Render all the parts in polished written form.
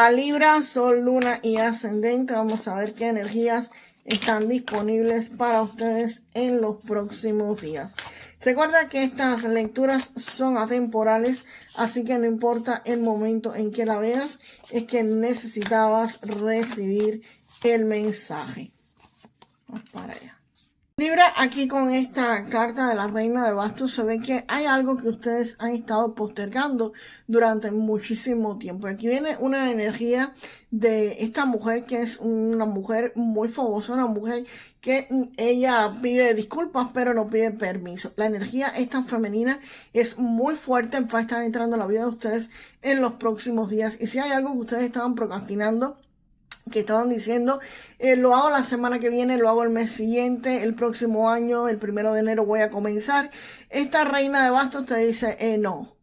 Para Libra, Sol, Luna y Ascendente, vamos a ver qué energías están disponibles para ustedes en los próximos días. Recuerda que estas lecturas son atemporales, así que no importa el momento en que la veas, es que necesitabas recibir el mensaje. Vamos para allá. Libra, aquí con esta carta de la Reina de Bastos se ve que hay algo que ustedes han estado postergando durante muchísimo tiempo. Aquí viene una energía de esta mujer que es una mujer muy fogosa, una mujer que ella pide disculpas pero no pide permiso. La energía esta femenina es muy fuerte, va a estar entrando en la vida de ustedes en los próximos días. Y si hay algo que ustedes estaban procrastinando, que estaban diciendo, lo hago la semana que viene, lo hago el mes siguiente, el próximo año, el 1 de enero voy a comenzar. Esta Reina de Bastos te dice, no,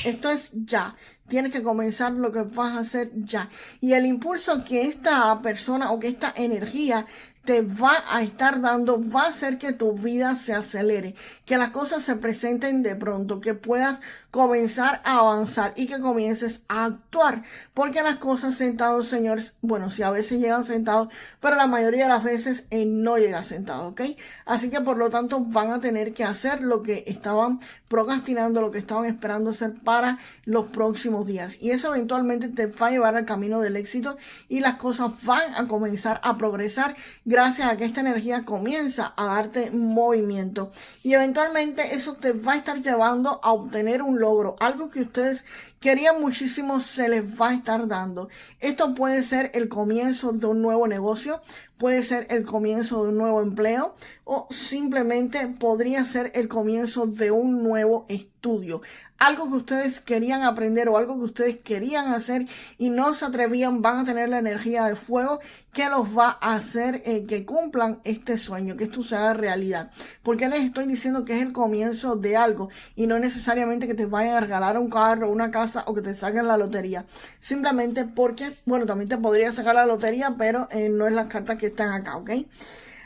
esto es ya. Tienes que comenzar lo que vas a hacer ya. Y el impulso que esta persona o que esta energía te va a estar dando va a hacer que tu vida se acelere, que las cosas se presenten de pronto, que puedas comenzar a avanzar y que comiences a actuar, porque las cosas sentados, señores, bueno, sí, a veces llegan sentados, pero la mayoría de las veces no llega sentado, ¿ok? Así que por lo tanto van a tener que hacer lo que estaban procrastinando, lo que estaban esperando hacer para los próximos días, y eso eventualmente te va a llevar al camino del éxito y las cosas van a comenzar a progresar gracias a que esta energía comienza a darte movimiento, y eventualmente eso te va a estar llevando a obtener un logro, algo que ustedes querían muchísimo se les va a estar dando. Esto puede ser el comienzo de un nuevo negocio, puede ser el comienzo de un nuevo empleo o simplemente podría ser el comienzo de un nuevo estudio. Algo que ustedes querían aprender o algo que ustedes querían hacer y no se atrevían, van a tener la energía de fuego que los va a hacer que cumplan este sueño, que esto se haga realidad. Porque les estoy diciendo que es el comienzo de algo y no necesariamente que te vayan a regalar un carro, una casa o que te saquen la lotería. Simplemente porque, bueno, también te podría sacar la lotería, pero no es las cartas que están acá, ¿ok?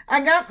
Acá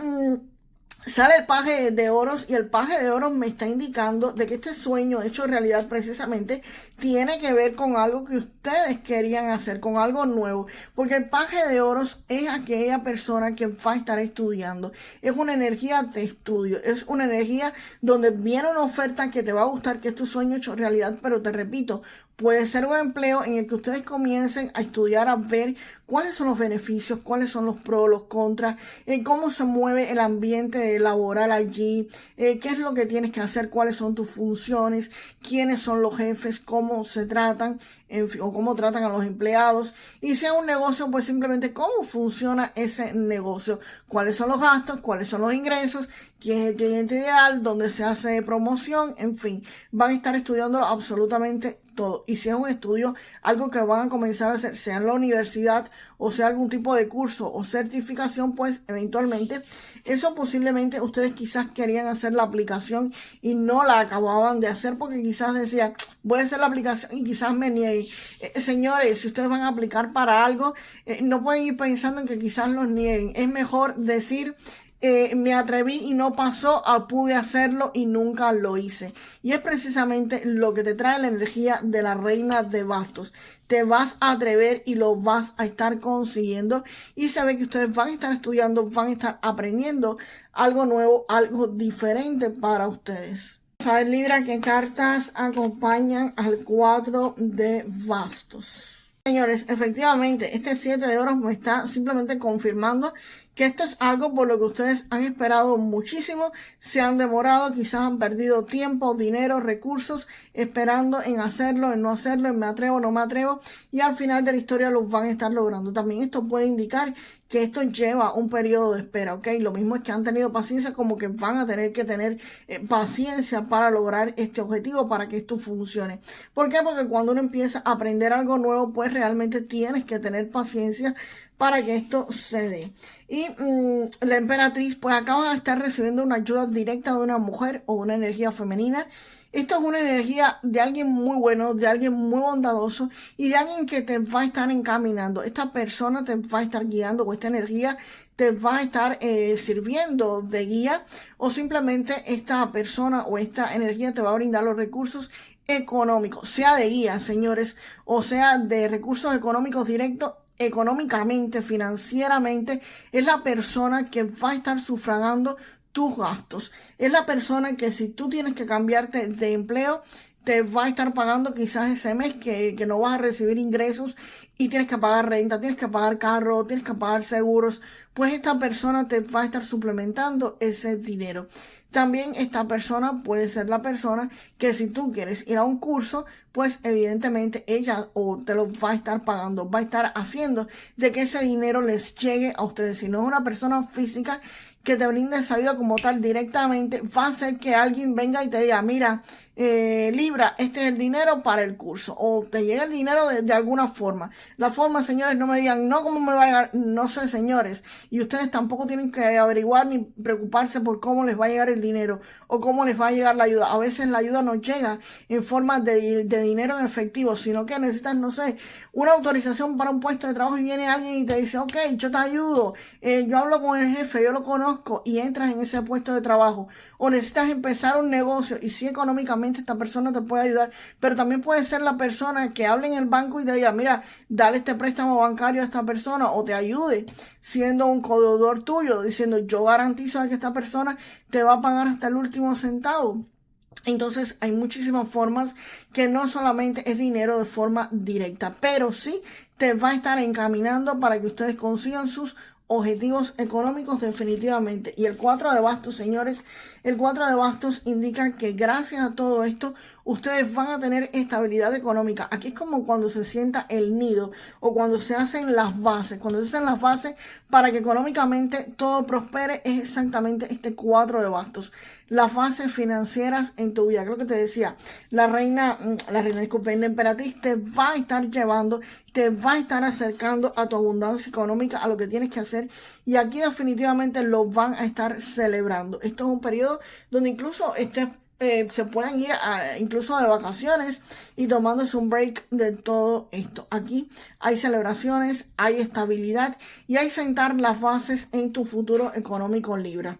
sale el paje de oros y el paje de oros me está indicando de que este sueño hecho realidad precisamente tiene que ver con algo que ustedes querían hacer, con algo nuevo, porque el paje de oros es aquella persona que va a estar estudiando, es una energía de estudio, es una energía donde viene una oferta que te va a gustar, que es tu sueño hecho realidad, pero te repito, puede ser un empleo en el que ustedes comiencen a estudiar, a ver cuáles son los beneficios, cuáles son los pros, los contras, cómo se mueve el ambiente laboral allí, qué es lo que tienes que hacer, cuáles son tus funciones, quiénes son los jefes, cómo se tratan, en fin, o cómo tratan a los empleados. Y si es un negocio, pues simplemente cómo funciona ese negocio, cuáles son los gastos, cuáles son los ingresos, quién es el cliente ideal, dónde se hace promoción, en fin, van a estar estudiando absolutamente todo. Y si es un estudio, algo que van a comenzar a hacer, sea en la universidad o sea algún tipo de curso o certificación, pues eventualmente eso posiblemente ustedes quizás querían hacer la aplicación y no la acababan de hacer porque quizás decían, voy a hacer la aplicación y quizás me nieguen. Señores, si ustedes van a aplicar para algo, no pueden ir pensando en que quizás los nieguen. Es mejor decir, me atreví y no pasó, pude hacerlo y nunca lo hice. Y es precisamente lo que te trae la energía de la Reina de Bastos. Te vas a atrever y lo vas a estar consiguiendo. Y se ve que ustedes van a estar estudiando, van a estar aprendiendo algo nuevo, algo diferente para ustedes. Vamos a ver, Libra, qué cartas acompañan al 4 de Bastos. Señores, efectivamente, este 7 de oros me está simplemente confirmando que esto es algo por lo que ustedes han esperado muchísimo, se han demorado, quizás han perdido tiempo, dinero, recursos, esperando en hacerlo, en no hacerlo, en me atrevo, no me atrevo, y al final de la historia los van a estar logrando. También esto puede indicar que esto lleva un periodo de espera, ¿ok? Lo mismo es que han tenido paciencia, como que van a tener que tener paciencia para lograr este objetivo, para que esto funcione. ¿Por qué? Porque cuando uno empieza a aprender algo nuevo, pues realmente tienes que tener paciencia para que esto se dé. Y la emperatriz, pues acaba de estar recibiendo una ayuda directa de una mujer o una energía femenina. Esto es una energía de alguien muy bueno, de alguien muy bondadoso y de alguien que te va a estar encaminando. Esta persona te va a estar guiando, o esta energía te va a estar sirviendo de guía, o simplemente esta persona o esta energía te va a brindar los recursos económico, sea de guía, señores, o sea de recursos económicos directos, económicamente, financieramente, es la persona que va a estar sufragando tus gastos. Es la persona que si tú tienes que cambiarte de empleo, te va a estar pagando quizás ese mes que no vas a recibir ingresos y tienes que pagar renta, tienes que pagar carro, tienes que pagar seguros, pues esta persona te va a estar suplementando ese dinero. También esta persona puede ser la persona que si tú quieres ir a un curso, pues evidentemente ella o te lo va a estar pagando, va a estar haciendo de que ese dinero les llegue a ustedes. Si no es una persona física que te brinde esa ayuda como tal directamente, va a ser que alguien venga y te diga, mira, Libra, este es el dinero para el curso, o te llega el dinero de alguna forma. La forma, señores, no me digan, no, ¿cómo me va a llegar? No sé, señores, y ustedes tampoco tienen que averiguar ni preocuparse por cómo les va a llegar el dinero o cómo les va a llegar la ayuda. A veces la ayuda no llega en forma de dinero en efectivo, sino que necesitas, no sé, una autorización para un puesto de trabajo y viene alguien y te dice, ok, yo te ayudo, yo hablo con el jefe, yo lo conozco y entras en ese puesto de trabajo. O necesitas empezar un negocio y si económicamente esta persona te puede ayudar, pero también puede ser la persona que hable en el banco y te diga, mira, dale este préstamo bancario a esta persona o te ayude siendo un codeudor tuyo, diciendo, yo garantizo que esta persona te va a pagar hasta el último centavo. Entonces hay muchísimas formas que no solamente es dinero de forma directa, pero sí te va a estar encaminando para que ustedes consigan sus objetivos económicos definitivamente. Y el 4 de bastos, señores, el 4 de bastos indica que gracias a todo esto ustedes van a tener estabilidad económica. Aquí es como cuando se sienta el nido o cuando se hacen las bases. Cuando se hacen las bases para que económicamente todo prospere es exactamente este 4 de bastos. Las bases financieras en tu vida. Creo que te decía, la reina, disculpe, la emperatriz te va a estar llevando, te va a estar acercando a tu abundancia económica, a lo que tienes que hacer. Y aquí definitivamente lo van a estar celebrando. Esto es un periodo donde incluso se pueden ir incluso de vacaciones y tomándose un break de todo esto. Aquí hay celebraciones, hay estabilidad y hay sentar las bases en tu futuro económico Libra.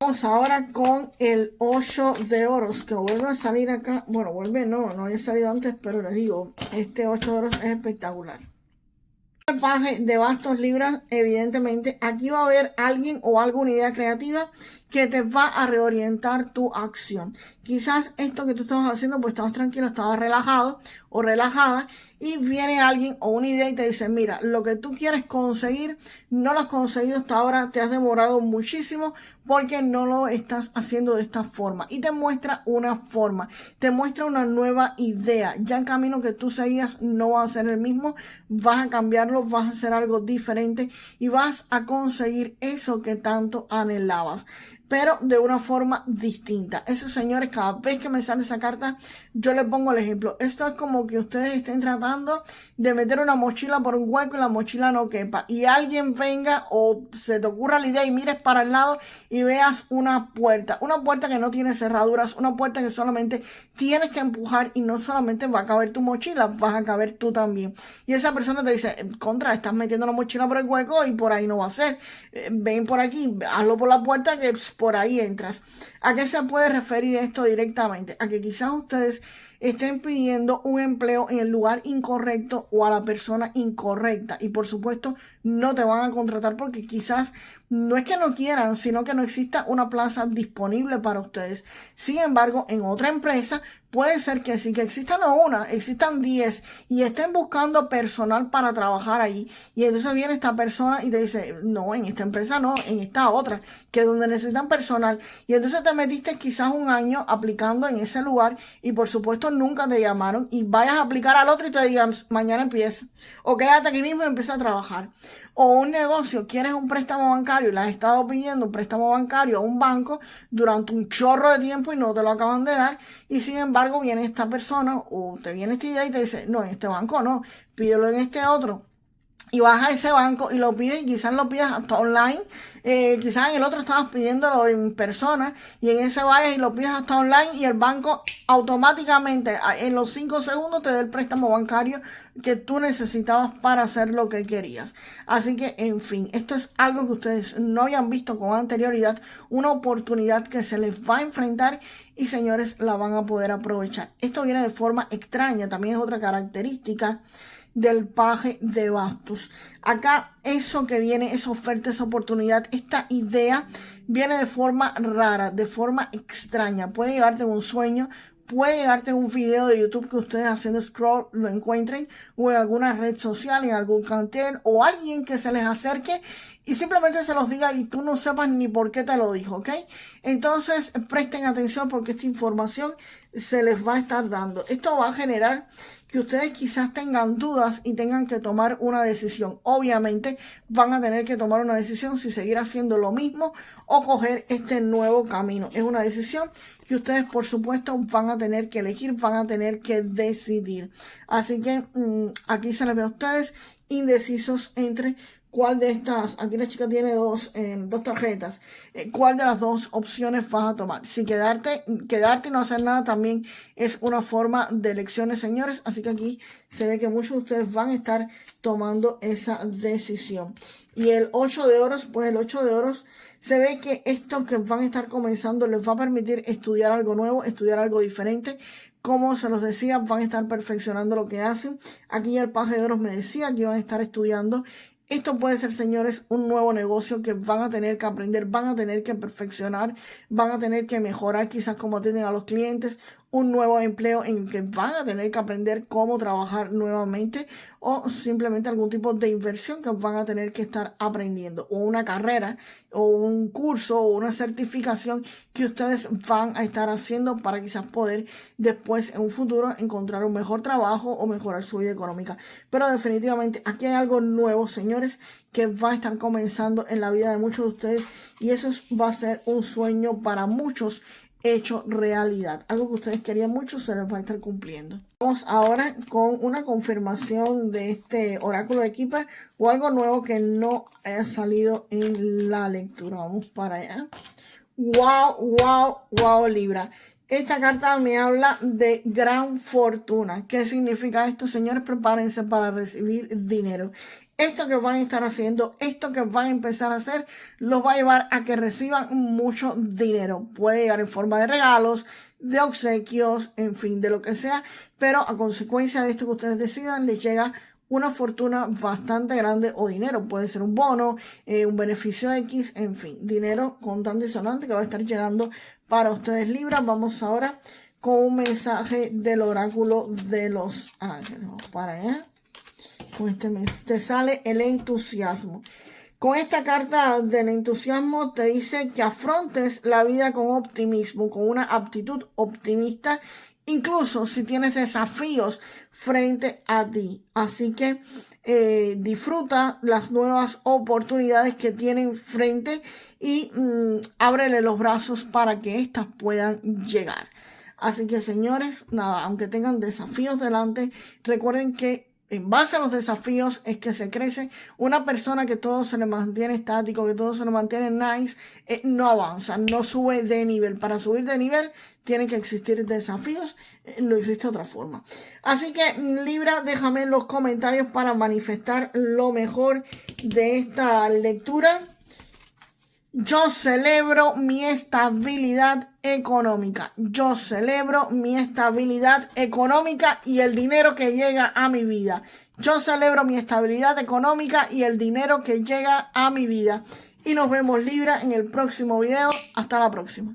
Vamos ahora con el 8 de oros, que vuelve a salir acá. Bueno, vuelve, no había salido antes, pero les digo, este 8 de oros es espectacular. El paje de bastos Libra, evidentemente, aquí va a haber alguien o alguna idea creativa que te va a reorientar tu acción. Quizás esto que tú estabas haciendo, pues estabas tranquilo, estabas relajado o relajada y viene alguien o una idea y te dice, mira, lo que tú quieres conseguir, no lo has conseguido hasta ahora, te has demorado muchísimo porque no lo estás haciendo de esta forma. Y te muestra una forma, te muestra una nueva idea. Ya el camino que tú seguías no va a ser el mismo, vas a cambiarlo, vas a hacer algo diferente y vas a conseguir eso que tanto anhelabas, pero de una forma distinta. Esos señores, cada vez que me sale esa carta, yo les pongo el ejemplo. Esto es como que ustedes estén tratando de meter una mochila por un hueco y la mochila no quepa. Y alguien venga o se te ocurra la idea y mires para el lado y veas una puerta que no tiene cerraduras, una puerta que solamente tienes que empujar y no solamente va a caber tu mochila, vas a caber tú también. Y esa persona te dice, contra, estás metiendo la mochila por el hueco y por ahí no va a ser. Ven por aquí, hazlo por la puerta que por ahí entras. ¿A qué se puede referir esto directamente? A que quizás ustedes estén pidiendo un empleo en el lugar incorrecto o a la persona incorrecta y por supuesto no te van a contratar porque quizás no es que no quieran, sino que no exista una plaza disponible para ustedes. Sin embargo, en otra empresa puede ser que sí, que exista no una, existan 10 y estén buscando personal para trabajar ahí. Y entonces viene esta persona y te dice, no, en esta empresa no, en esta otra, que es donde necesitan personal. Y entonces te metiste quizás un año aplicando en ese lugar y por supuesto nunca te llamaron y vayas a aplicar al otro y te digan, mañana empieza. O quédate aquí mismo y empieza a trabajar. O un negocio, quieres un préstamo bancario y le has estado pidiendo un préstamo bancario a un banco durante un chorro de tiempo y no te lo acaban de dar. Y sin embargo viene esta persona o te viene esta idea y te dice, no, en este banco no, pídelo en este otro. Y vas a ese banco y lo pides y quizás lo pidas hasta online. Quizás en el otro estabas pidiéndolo en persona y en ese vayas y lo pides hasta online y el banco automáticamente en los 5 segundos te da el préstamo bancario que tú necesitabas para hacer lo que querías. Así que, en fin, esto es algo que ustedes no habían visto con anterioridad, una oportunidad que se les va a enfrentar y señores, la van a poder aprovechar. Esto viene de forma extraña, también es otra característica del paje de bastos. Acá eso que viene, esa oferta, esa oportunidad, esta idea viene de forma rara, de forma extraña. Puede llevarte en un sueño, puede llegarte en un video de YouTube que ustedes haciendo scroll lo encuentren, o en alguna red social, en algún cartel, o alguien que se les acerque y simplemente se los diga y tú no sepas ni por qué te lo dijo, ¿ok? Entonces presten atención porque esta información se les va a estar dando. Esto va a generar que ustedes quizás tengan dudas y tengan que tomar una decisión. Obviamente van a tener que tomar una decisión si seguir haciendo lo mismo o coger este nuevo camino. Es una decisión que ustedes por supuesto van a tener que elegir, van a tener que decidir. Así que aquí se les ve a ustedes indecisos entre cuál de estas, aquí la chica tiene dos tarjetas, cuál de las dos opciones vas a tomar. Si quedarte y no hacer nada también es una forma de elecciones, señores. Así que aquí se ve que muchos de ustedes van a estar tomando esa decisión. Y el 8 de oros, pues el 8 de oros se ve que estos que van a estar comenzando les va a permitir estudiar algo nuevo, estudiar algo diferente. Como se los decía, van a estar perfeccionando lo que hacen. Aquí el paje de oros me decía que iban a estar estudiando. Esto puede ser, señores, un nuevo negocio que van a tener que aprender, van a tener que perfeccionar, van a tener que mejorar quizás cómo atienden a los clientes, un nuevo empleo en el que van a tener que aprender cómo trabajar nuevamente o simplemente algún tipo de inversión que van a tener que estar aprendiendo o una carrera o un curso o una certificación que ustedes van a estar haciendo para quizás poder después en un futuro encontrar un mejor trabajo o mejorar su vida económica. Pero definitivamente aquí hay algo nuevo, señores, que va a estar comenzando en la vida de muchos de ustedes y eso va a ser un sueño para muchos hecho realidad. Algo que ustedes querían mucho se les va a estar cumpliendo. Vamos ahora con una confirmación de este oráculo de Keeper o algo nuevo que no haya salido en la lectura. Vamos para allá. Wow, wow, wow, Libra. Esta carta me habla de gran fortuna. ¿Qué significa esto, señores? Prepárense para recibir dinero. Esto que van a estar haciendo, esto que van a empezar a hacer, los va a llevar a que reciban mucho dinero. Puede llegar en forma de regalos, de obsequios, en fin, de lo que sea. Pero a consecuencia de esto que ustedes decidan, les llega una fortuna bastante grande o dinero. Puede ser un bono, un beneficio X, en fin, dinero contante y sonante que va a estar llegando para ustedes, Libra. Vamos ahora con un mensaje del oráculo de los ángeles. Para allá. Con este mes te sale el entusiasmo. Con esta carta del entusiasmo te dice que afrontes la vida con optimismo, con una actitud optimista, incluso si tienes desafíos frente a ti. Así que disfruta las nuevas oportunidades que tienen frente y ábrele los brazos para que éstas puedan llegar. Así que, señores, nada, aunque tengan desafíos delante, recuerden que en base a los desafíos es que se crece. Una persona que todo se le mantiene estático, que todo se le mantiene nice, no avanza, no sube de nivel. Para subir de nivel tienen que existir desafíos, no existe otra forma. Así que, Libra, déjame en los comentarios para manifestar lo mejor de esta lectura. Yo celebro mi estabilidad económica. Yo celebro mi estabilidad económica y el dinero que llega a mi vida. Yo celebro mi estabilidad económica y el dinero que llega a mi vida. Y nos vemos, Libra, en el próximo video. Hasta la próxima.